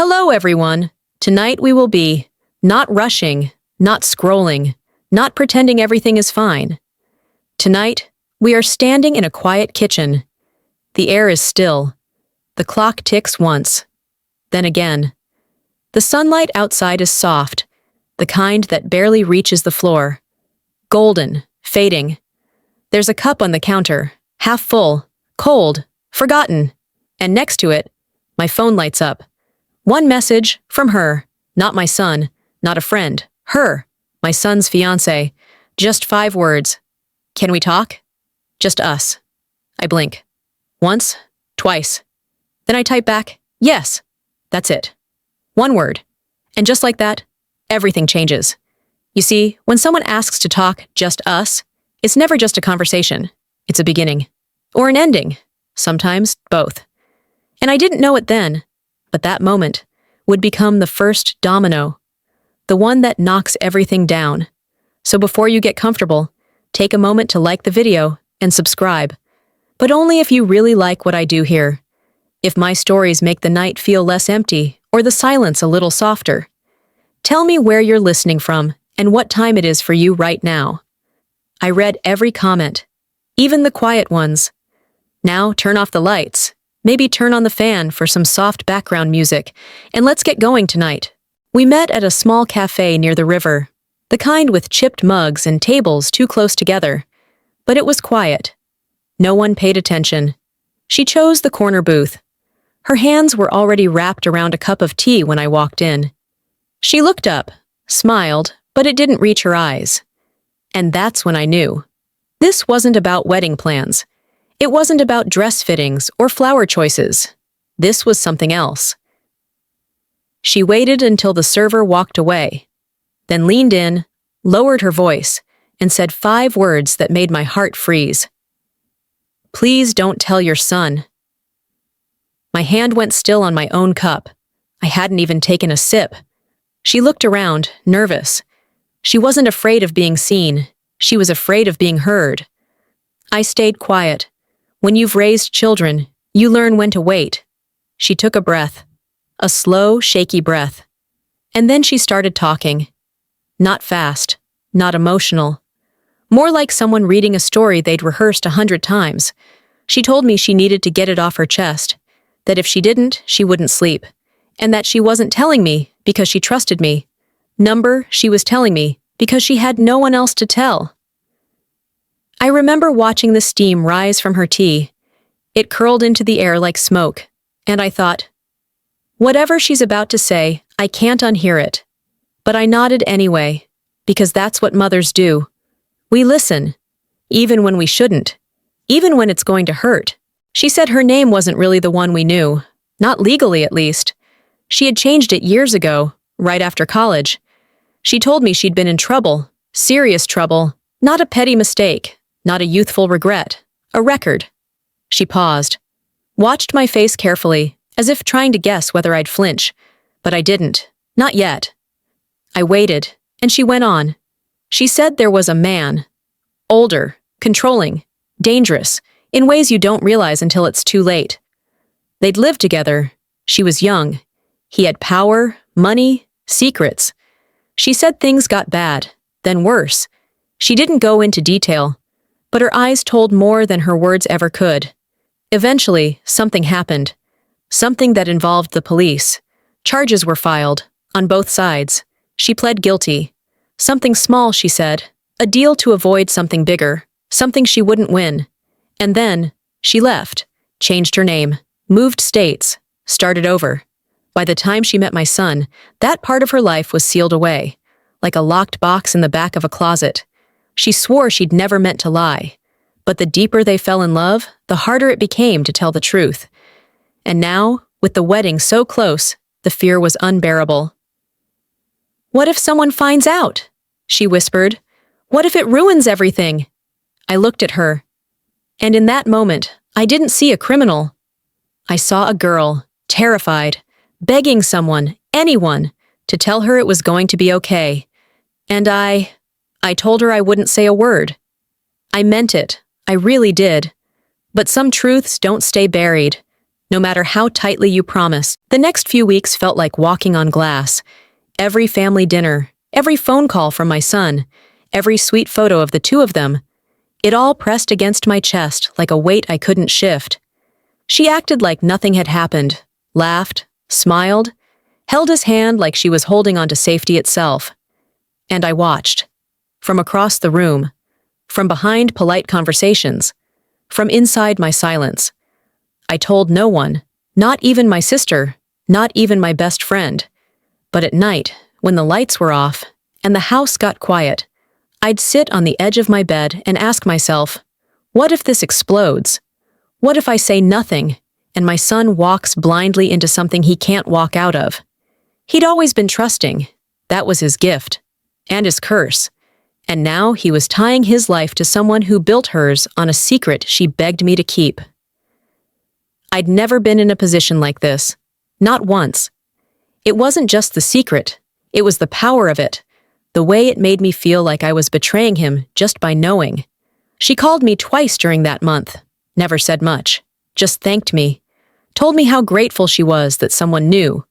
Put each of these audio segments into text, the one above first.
Hello, everyone. Tonight we will be not rushing, not scrolling, not pretending everything is fine. Tonight, we are standing in a quiet kitchen. The air is still. The clock ticks once, then again. The sunlight outside is soft, the kind that barely reaches the floor. Golden, fading. There's a cup on the counter, half full, cold, forgotten. And next to it, my phone lights up. One message from her, not my son, not a friend. Her, my son's fiancée. Just 5 words. Can we talk? Just us. I blink. Once, twice. Then I type back, yes. That's it. 1 word. And just like that, everything changes. You see, when someone asks to talk just us, it's never just a conversation. It's a beginning. Or an ending. Sometimes both. And I didn't know it then, but that moment would become the first domino. The one that knocks everything down. So before you get comfortable, take a moment to like the video and subscribe. But only if you really like what I do here. If my stories make the night feel less empty or the silence a little softer. Tell me where you're listening from and what time it is for you right now. I read every comment, even the quiet ones. Now turn off the lights. Maybe turn on the fan for some soft background music, and let's get going tonight. We met at a small cafe near the river, the kind with chipped mugs and tables too close together. But it was quiet. No one paid attention. She chose the corner booth. Her hands were already wrapped around a cup of tea when I walked in. She looked up, smiled, but it didn't reach her eyes. And that's when I knew. This wasn't about wedding plans. It wasn't about dress fittings or flower choices. This was something else. She waited until the server walked away, then leaned in, lowered her voice, and said 5 words that made my heart freeze. Please don't tell your son. My hand went still on my own cup. I hadn't even taken a sip. She looked around, nervous. She wasn't afraid of being seen. She was afraid of being heard. I stayed quiet. When you've raised children, you learn when to wait. She took a breath, a slow, shaky breath. And then she started talking. Not fast, not emotional. More like someone reading a story they'd rehearsed 100 times. She told me she needed to get it off her chest, that if she didn't, she wouldn't sleep, and that she wasn't telling me because she trusted me. She was telling me because she had no one else to tell. I remember watching the steam rise from her tea. It curled into the air like smoke, and I thought, whatever she's about to say, I can't unhear it. But I nodded anyway, because that's what mothers do. We listen, even when we shouldn't, even when it's going to hurt. She said her name wasn't really the one we knew, not legally at least. She had changed it years ago, right after college. She told me she'd been in trouble, serious trouble, not a petty mistake. Not a youthful regret. A record. She paused. Watched my face carefully, as if trying to guess whether I'd flinch. But I didn't. Not yet. I waited, and she went on. She said there was a man. Older, controlling, dangerous, in ways you don't realize until it's too late. They'd lived together. She was young. He had power, money, secrets. She said things got bad, then worse. She didn't go into detail. But her eyes told more than her words ever could. Eventually, something happened. Something that involved the police. Charges were filed, on both sides. She pled guilty. Something small, she said. A deal to avoid something bigger. Something she wouldn't win. And then, she left. Changed her name. Moved states. Started over. By the time she met my son, that part of her life was sealed away. Like a locked box in the back of a closet. She swore she'd never meant to lie. But the deeper they fell in love, the harder it became to tell the truth. And now, with the wedding so close, the fear was unbearable. What if someone finds out? She whispered. What if it ruins everything? I looked at her. And in that moment, I didn't see a criminal. I saw a girl, terrified, begging someone, anyone, to tell her it was going to be okay. And I told her I wouldn't say a word. I meant it. I really did. But some truths don't stay buried. no matter how tightly you promise. The next few weeks felt like walking on glass. Every family dinner, every phone call from my son, every sweet photo of the two of them, it all pressed against my chest like a weight I couldn't shift. She acted like nothing had happened, laughed, smiled, held his hand like she was holding on to safety itself. And I watched. From across the room, from behind polite conversations, from inside my silence. I told no one, not even my sister, not even my best friend. But at night, when the lights were off and the house got quiet, I'd sit on the edge of my bed and ask myself, what if this explodes? What if I say nothing and my son walks blindly into something he can't walk out of? He'd always been trusting. That was his gift. And his curse. And now he was tying his life to someone who built hers on a secret she begged me to keep. I'd never been in a position like this. Not once. It wasn't just the secret. It was the power of it. The way it made me feel like I was betraying him just by knowing. She called me twice during that month. Never said much. Just thanked me. Told me how grateful she was that someone knew.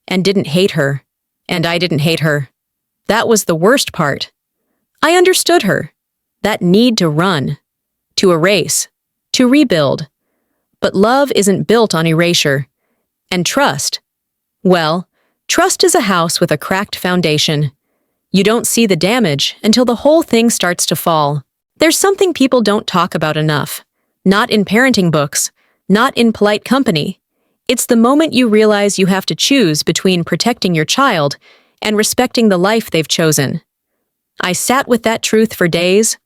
And didn't hate her. And I didn't hate her. That was the worst part. I understood her. That need to run. To erase. To rebuild. But love isn't built on erasure. And trust. Well, trust is a house with a cracked foundation. You don't see the damage until the whole thing starts to fall. There's something people don't talk about enough. Not in parenting books. Not in polite company. It's the moment you realize you have to choose between protecting your child and respecting the life they've chosen. I sat with that truth for days,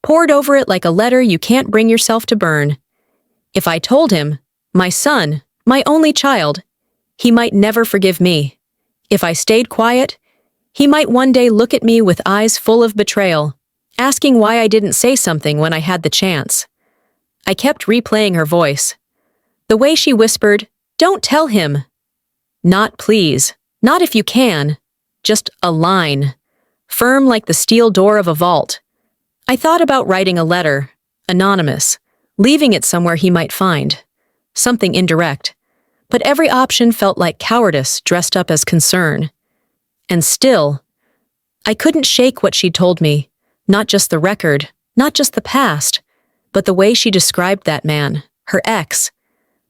pored over it like a letter you can't bring yourself to burn. If I told him, my son, my only child, he might never forgive me. If I stayed quiet, he might one day look at me with eyes full of betrayal, asking why I didn't say something when I had the chance. I kept replaying her voice. The way she whispered, "Don't tell him." Not please, not if you can. Just a line, firm like the steel door of a vault. I thought about writing a letter, anonymous, leaving it somewhere he might find. Something indirect. But every option felt like cowardice dressed up as concern. And still, I couldn't shake what she'd told me. Not just the record, not just the past, but the way she described that man, her ex.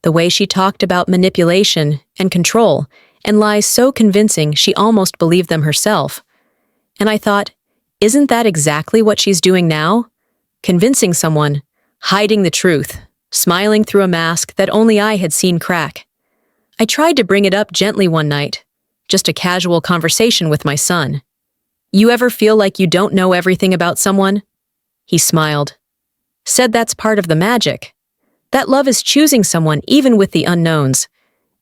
The way she talked about manipulation and control and lies so convincing she almost believed them herself. And I thought, isn't that exactly what she's doing now? Convincing someone, hiding the truth, smiling through a mask that only I had seen crack. I tried to bring it up gently one night, just a casual conversation with my son. You ever feel like you don't know everything about someone? He smiled. Said that's part of the magic. That love is choosing someone even with the unknowns.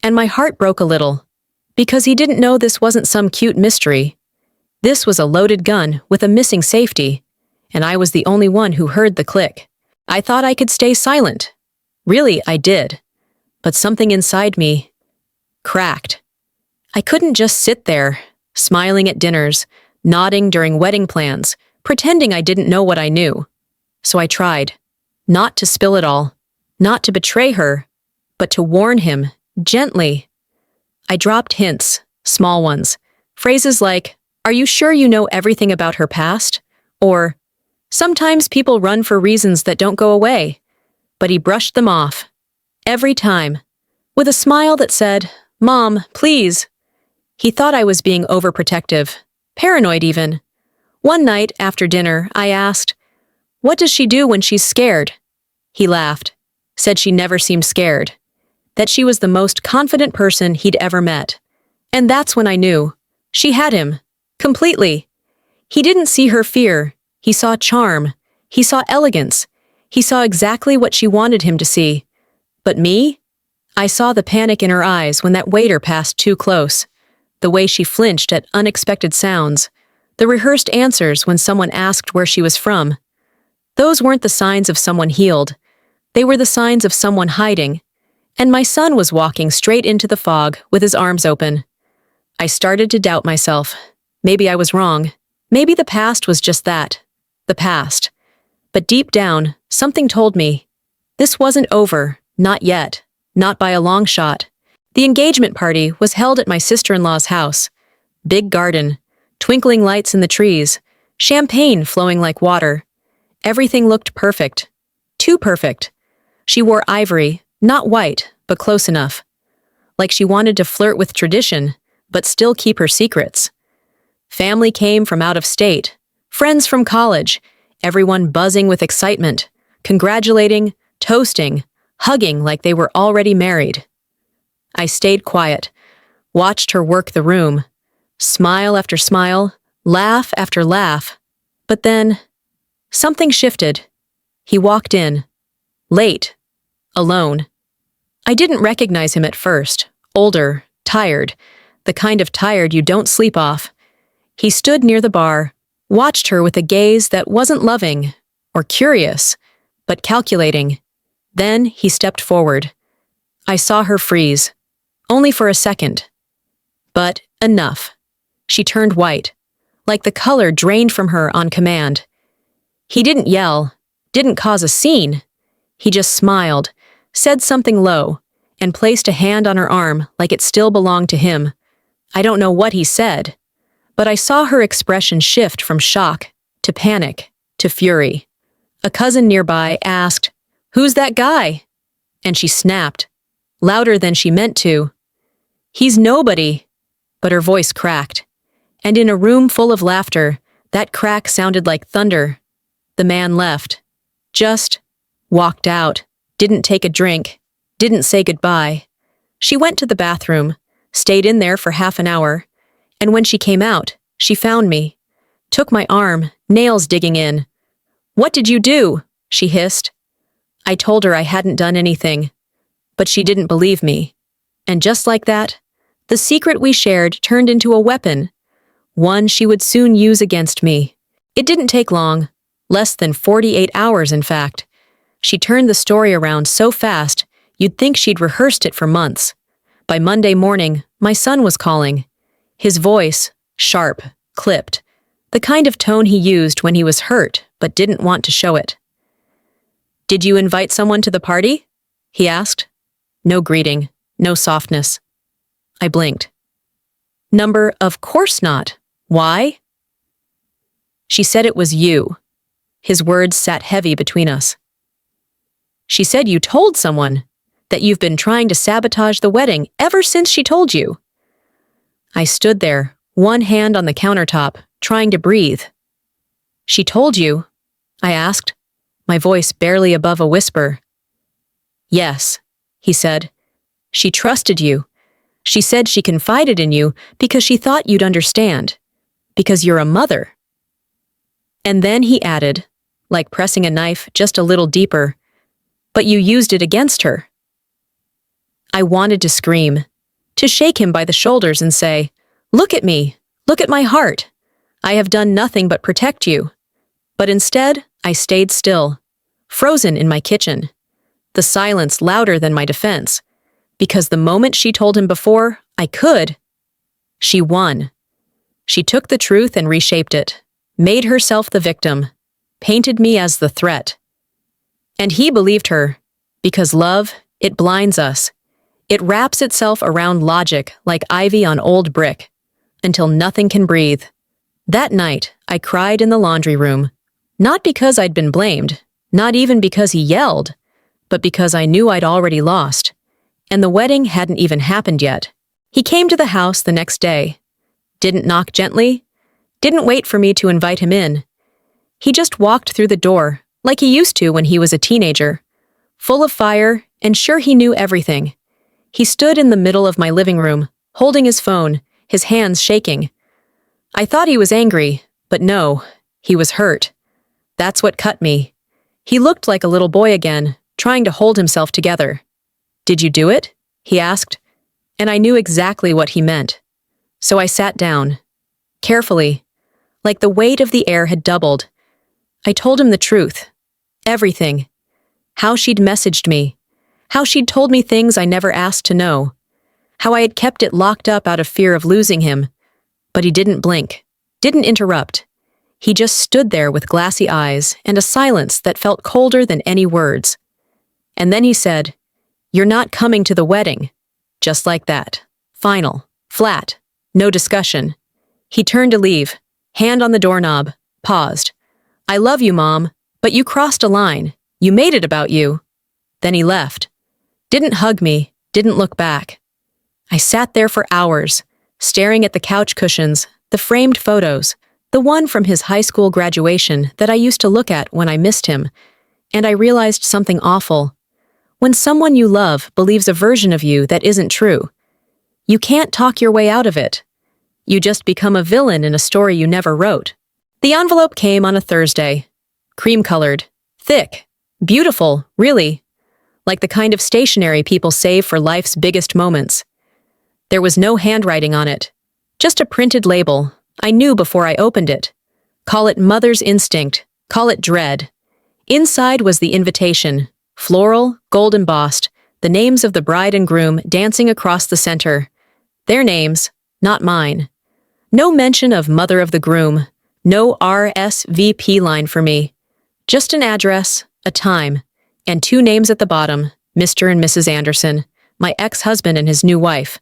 And my heart broke a little. Because he didn't know this wasn't some cute mystery. This was a loaded gun with a missing safety, and I was the only one who heard the click. I thought I could stay silent. Really, I did. But something inside me cracked. I couldn't just sit there, smiling at dinners, nodding during wedding plans, pretending I didn't know what I knew. So I tried. Not to spill it all, not to betray her, but to warn him, gently. I dropped hints, small ones, phrases like, "Are you sure you know everything about her past?" Or, "Sometimes people run for reasons that don't go away." But he brushed them off. Every time. With a smile that said, "Mom, please." He thought I was being overprotective, paranoid even. One night after dinner, I asked, "What does she do when she's scared?" He laughed, said she never seemed scared. That she was the most confident person he'd ever met. And that's when I knew. She had him. Completely. He didn't see her fear. He saw charm. He saw elegance. He saw exactly what she wanted him to see. But me? I saw the panic in her eyes when that waiter passed too close. The way she flinched at unexpected sounds. The rehearsed answers when someone asked where she was from. Those weren't the signs of someone healed. They were the signs of someone hiding. And my son was walking straight into the fog with his arms open. I started to doubt myself. Maybe I was wrong. Maybe the past was just that. The past. But deep down, something told me, this wasn't over, not yet, Not by a long shot. The engagement party was held at my sister-in-law's house. Big garden, twinkling lights in the trees, champagne flowing like water. Everything looked perfect. Too perfect. She wore ivory, not white, but close enough. Like she wanted to flirt with tradition, but still keep her secrets. Family came from out of state, friends from college, everyone buzzing with excitement, congratulating, toasting, hugging like they were already married. I stayed quiet, watched her work the room, smile after smile, laugh after laugh. But then, something shifted. He walked in. Late. Alone. I didn't recognize him at first. Older, tired, the kind of tired you don't sleep off. He stood near the bar, watched her with a gaze that wasn't loving or curious, but calculating. Then he stepped forward. I saw her freeze. Only for a second. But enough. She turned white, like the color drained from her on command. He didn't yell, didn't cause a scene. He just smiled, said something low, and placed a hand on her arm like it still belonged to him. I don't know what he said, but I saw her expression shift from shock to panic to fury. A cousin nearby asked, "Who's that guy?" And she snapped, louder than she meant to. "He's nobody." But her voice cracked. And in a room full of laughter, that crack sounded like thunder. The man left. Just walked out. Didn't take a drink. Didn't say goodbye. She went to the bathroom, stayed in there for half an hour, and when she came out, she found me. Took my arm, nails digging in. "What did you do?" she hissed. I told her I hadn't done anything, but she didn't believe me. And just like that, the secret we shared turned into a weapon, one she would soon use against me. It didn't take long, less than 48 hours in fact. She turned the story around so fast, you'd think she'd rehearsed it for months. By Monday morning, my son was calling. His voice, sharp, clipped, the kind of tone he used when he was hurt but didn't want to show it. "Did you invite someone to the party?" he asked. No greeting, no softness. I blinked. "Number, of course not. Why?" "She said it was you." His words sat heavy between us. "She said you told someone, that you've been trying to sabotage the wedding ever since she told you." I stood there, one hand on the countertop, trying to breathe. "She told you?" I asked, my voice barely above a whisper. "Yes," he said. "She trusted you. She said she confided in you because she thought you'd understand. Because you're a mother." And then he added, like pressing a knife just a little deeper, "But you used it against her." I wanted to scream, to shake him by the shoulders and say, "Look at me, look at my heart. I have done nothing but protect you." But instead, I stayed still, frozen in my kitchen, the silence louder than my defense, because the moment she told him before, I could. She won. She took the truth and reshaped it, made herself the victim, painted me as the threat. And he believed her, because love, it blinds us. It wraps itself around logic like ivy on old brick, until nothing can breathe. That night, I cried in the laundry room, not because I'd been blamed, not even because he yelled, but because I knew I'd already lost. And the wedding hadn't even happened yet. He came to the house the next day. Didn't knock gently. Didn't wait for me to invite him in. He just walked through the door, like he used to when he was a teenager, full of fire and sure he knew everything. He stood in the middle of my living room, holding his phone, his hands shaking. I thought he was angry, but no, he was hurt. That's what cut me. He looked like a little boy again, trying to hold himself together. "Did you do it?" he asked, and I knew exactly what he meant. So I sat down, carefully, like the weight of the air had doubled. I told him the truth, everything, how she'd messaged me, how she'd told me things I never asked to know, how I had kept it locked up out of fear of losing him. But he didn't blink, didn't interrupt. He just stood there with glassy eyes and a silence that felt colder than any words. And then he said, "You're not coming to the wedding." Just like that. Final. Flat. No discussion. He turned to leave, hand on the doorknob, paused. "I love you, Mom, but you crossed a line. You made it about you." Then he left. Didn't hug me, didn't look back. I sat there for hours, staring at the couch cushions, the framed photos, the one from his high school graduation that I used to look at when I missed him, and I realized something awful. When someone you love believes a version of you that isn't true, you can't talk your way out of it. You just become a villain in a story you never wrote. The envelope came on a Thursday. Cream-colored, thick, beautiful, really, like the kind of stationery people save for life's biggest moments. There was no handwriting on it, just a printed label. I knew before I opened it. Call it mother's instinct, call it dread. Inside was the invitation, floral, gold embossed, the names of the bride and groom dancing across the center. Their names, not mine. No mention of mother of the groom, no RSVP line for me. Just an address, a time, and two names at the bottom, Mr. and Mrs. Anderson, my ex-husband and his new wife.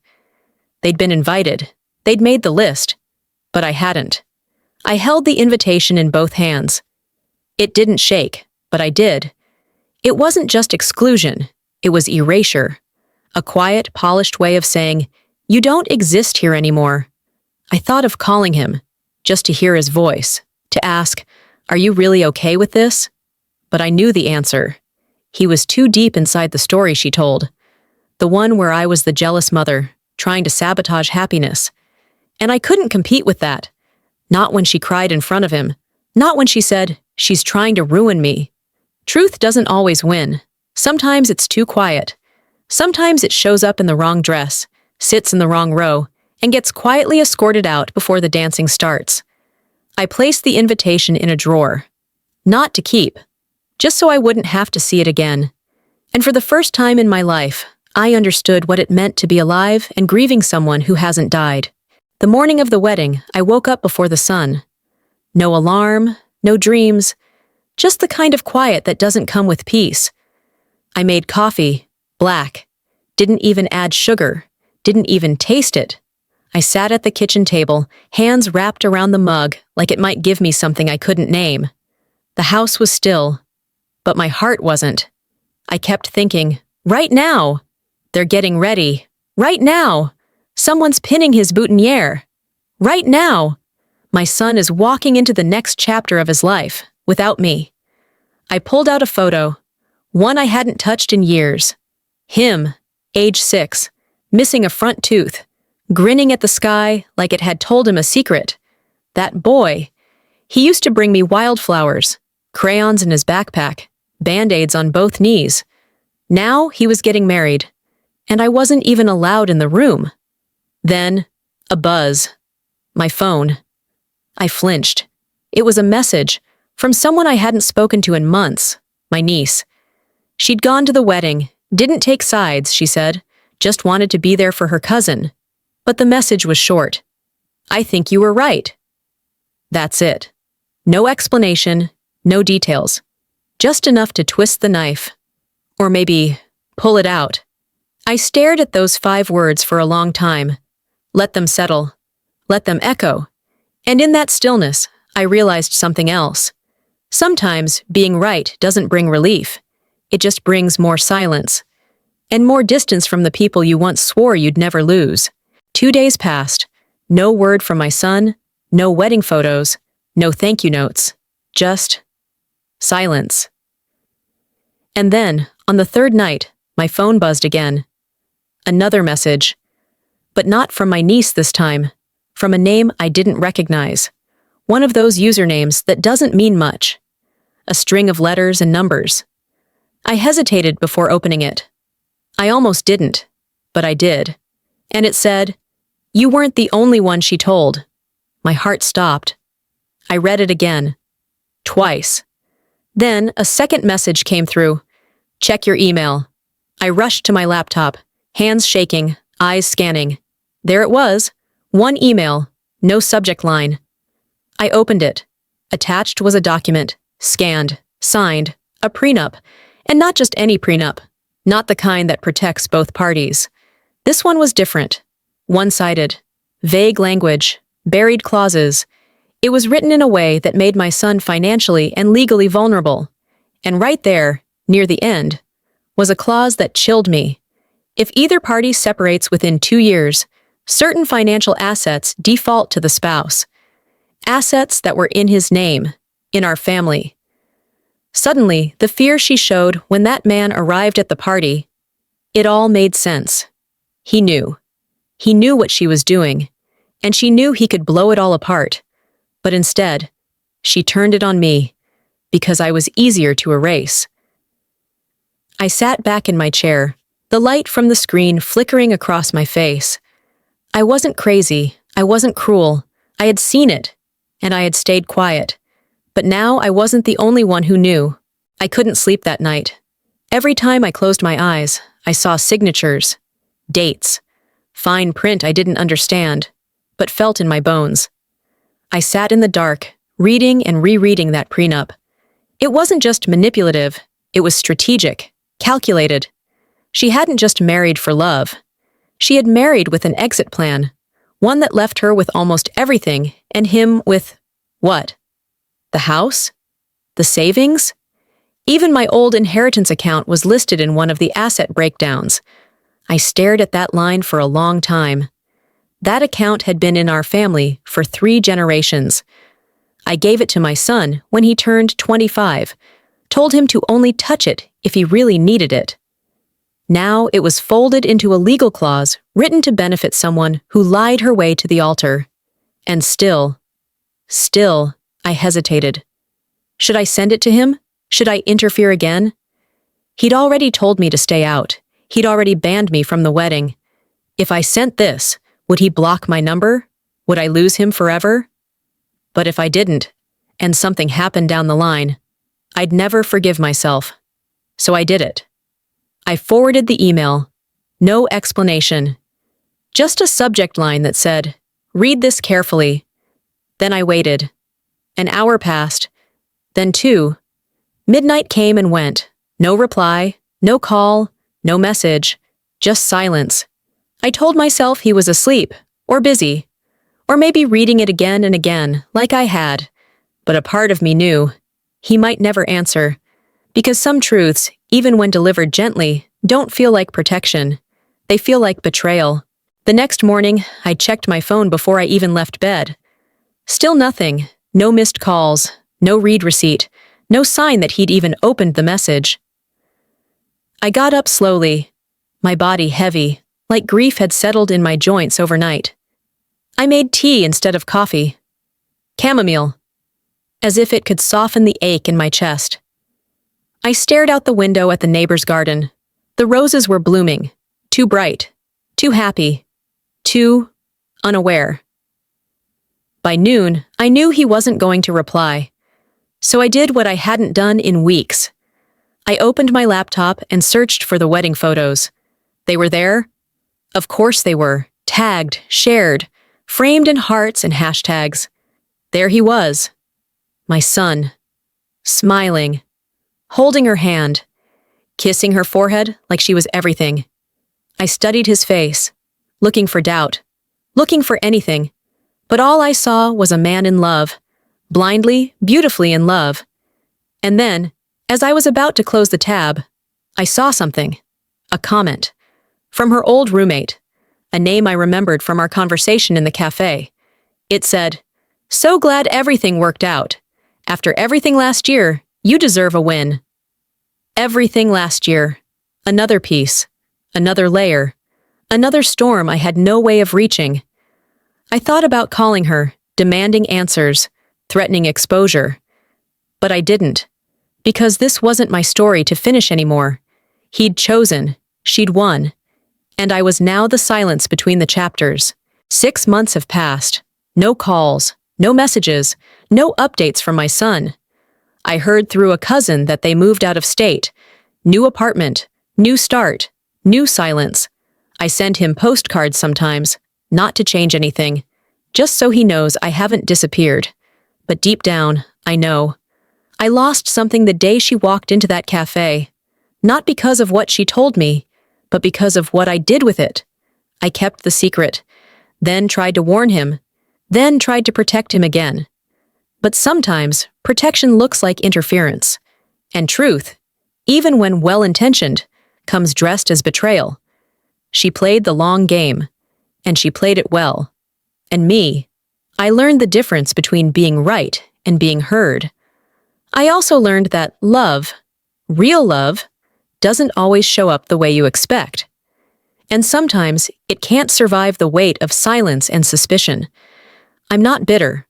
They'd been invited. They'd made the list. But I hadn't. I held the invitation in both hands. It didn't shake, but I did. It wasn't just exclusion. It was erasure. A quiet, polished way of saying, "You don't exist here anymore." I thought of calling him, just to hear his voice, to ask, "Are you really okay with this?" But I knew the answer. He was too deep inside the story she told. The one where I was the jealous mother, trying to sabotage happiness. And I couldn't compete with that. Not when she cried in front of him. Not when she said, "She's trying to ruin me." Truth doesn't always win. Sometimes it's too quiet. Sometimes it shows up in the wrong dress, sits in the wrong row, and gets quietly escorted out before the dancing starts. I placed the invitation in a drawer. Not to keep, just so I wouldn't have to see it again. And for the first time in my life, I understood what it meant to be alive and grieving someone who hasn't died. The morning of the wedding, I woke up before the sun. No alarm, no dreams, just the kind of quiet that doesn't come with peace. I made coffee, black, didn't even add sugar, didn't even taste it. I sat at the kitchen table, hands wrapped around the mug like it might give me something I couldn't name. The house was still, but my heart wasn't. I kept thinking, right now. They're getting ready. Right now. Someone's pinning his boutonniere. Right now. My son is walking into the next chapter of his life, without me. I pulled out a photo, one I hadn't touched in years. Him, age 6, missing a front tooth, grinning at the sky like it had told him a secret. That boy. He used to bring me wildflowers, crayons in his backpack, Band-Aids on both knees. Now he was getting married, and I wasn't even allowed in the room. Then, a buzz. My phone. I flinched. It was a message from someone I hadn't spoken to in months, my niece. She'd gone to the wedding, didn't take sides, she said, just wanted to be there for her cousin. But the message was short. "I think you were right." That's it. No explanation, no details. Just enough to twist the knife. Or maybe pull it out. I stared at those 5 words for a long time. Let them settle. Let them echo. And in that stillness, I realized something else. Sometimes being right doesn't bring relief. It just brings more silence. And more distance from the people you once swore you'd never lose. 2 days passed. No word from my son, no wedding photos, no thank you notes. Just silence. And then, on the 3rd night, my phone buzzed again. Another message. But not from my niece this time. From a name I didn't recognize. One of those usernames that doesn't mean much. A string of letters and numbers. I hesitated before opening it. I almost didn't, but I did. And it said, "You weren't the only one she told." My heart stopped. I read it again. Twice. Then a second message came through. "Check your email." I rushed to my laptop, hands shaking, eyes scanning. There it was. One email, no subject line. I opened it. Attached was a document, scanned, signed, a prenup, and not just any prenup, Not the kind that protects both parties. This one was different. One-sided. Vague language. Buried clauses. It was written in a way that made my son financially and legally vulnerable. And right there, near the end, was a clause that chilled me. If either party separates within 2 years, certain financial assets default to the spouse. Assets that were in his name, in our family. Suddenly, the fear she showed when that man arrived at the party, it all made sense. He knew. He knew what she was doing, and she knew he could blow it all apart. But instead, she turned it on me, because I was easier to erase. I sat back in my chair, the light from the screen flickering across my face. I wasn't crazy, I wasn't cruel, I had seen it, and I had stayed quiet. But now I wasn't the only one who knew. I couldn't sleep that night. Every time I closed my eyes, I saw signatures, dates, fine print I didn't understand, but felt in my bones. I sat in the dark, reading and rereading that prenup. It wasn't just manipulative, it was strategic, calculated. She hadn't just married for love. She had married with an exit plan, one that left her with almost everything and him with, what? The house? The savings? Even my old inheritance account was listed in one of the asset breakdowns. I stared at that line for a long time. That account had been in our family for 3 generations. I gave it to my son when he turned 25, told him to only touch it if he really needed it. Now it was folded into a legal clause written to benefit someone who lied her way to the altar. And still, I hesitated. Should I send it to him? Should I interfere again? He'd already told me to stay out. He'd already banned me from the wedding. If I sent this, would he block my number? Would I lose him forever? But if I didn't, and something happened down the line, I'd never forgive myself. So I did it. I forwarded the email. No explanation. Just a subject line that said, "Read this carefully." Then I waited. An hour passed. Then 2. Midnight came and went. No reply, no call, no message, just silence. I told myself he was asleep, or busy, or maybe reading it again and again, like I had. But a part of me knew he might never answer, because some truths, even when delivered gently, don't feel like protection. They feel like betrayal. The next morning, I checked my phone before I even left bed. Still nothing. No missed calls, no read receipt, no sign that he'd even opened the message. I got up slowly, my body heavy, like grief had settled in my joints overnight. I made tea instead of coffee. Chamomile, as if it could soften the ache in my chest. I stared out the window at the neighbor's garden. The roses were blooming, too bright, too happy, too unaware. By noon, I knew he wasn't going to reply. So I did what I hadn't done in weeks. I opened my laptop and searched for the wedding photos. They were there? Of course they were, tagged, shared, framed in hearts and hashtags. There he was, my son, smiling, holding her hand, kissing her forehead like she was everything. I studied his face, looking for doubt, looking for anything. But all I saw was a man in love, blindly, beautifully in love. And then, as I was about to close the tab, I saw something, a comment, from her old roommate, a name I remembered from our conversation in the cafe. It said, "So glad everything worked out. After everything last year, you deserve a win." Everything last year. Another piece, another layer, another storm I had no way of reaching. I thought about calling her, demanding answers, threatening exposure. But I didn't, because this wasn't my story to finish anymore. He'd chosen, she'd won, and I was now the silence between the chapters. 6 months have passed. No calls, no messages, no updates from my son. I heard through a cousin that they moved out of state. New apartment, new start, new silence. I send him postcards sometimes, not to change anything, just so he knows I haven't disappeared. But deep down, I know. I lost something the day she walked into that cafe. Not because of what she told me, but because of what I did with it. I kept the secret, then tried to warn him, then tried to protect him again. But sometimes, protection looks like interference. And truth, even when well-intentioned, comes dressed as betrayal. She played the long game, and she played it well. And me, I learned the difference between being right and being heard. I also learned that love, real love, doesn't always show up the way you expect. And sometimes it can't survive the weight of silence and suspicion. I'm not bitter.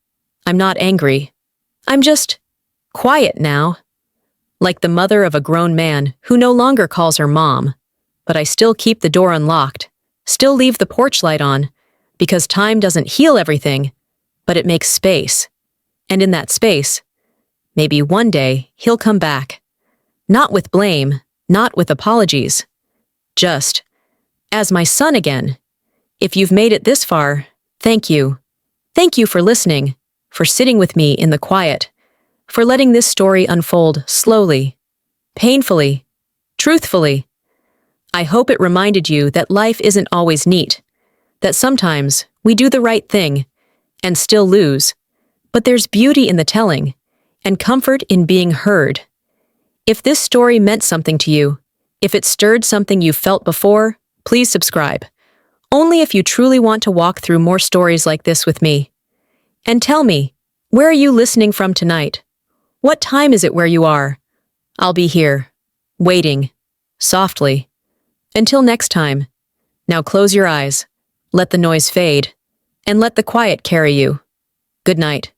I'm not angry. I'm just quiet now. Like the mother of a grown man who no longer calls her mom. But I still keep the door unlocked, still leave the porch light on, because time doesn't heal everything, but it makes space. And in that space, maybe one day he'll come back. Not with blame, not with apologies. Just as my son again. If you've made it this far, thank you. Thank you for listening, for sitting with me in the quiet, for letting this story unfold slowly, painfully, truthfully. I hope it reminded you that life isn't always neat, that sometimes we do the right thing and still lose, but there's beauty in the telling and comfort in being heard. If this story meant something to you, if it stirred something you felt before, please subscribe. Only if you truly want to walk through more stories like this with me. And tell me, where are you listening from tonight? What time is it where you are? I'll be here, waiting, softly. Until next time, now close your eyes, let the noise fade, and let the quiet carry you. Good night.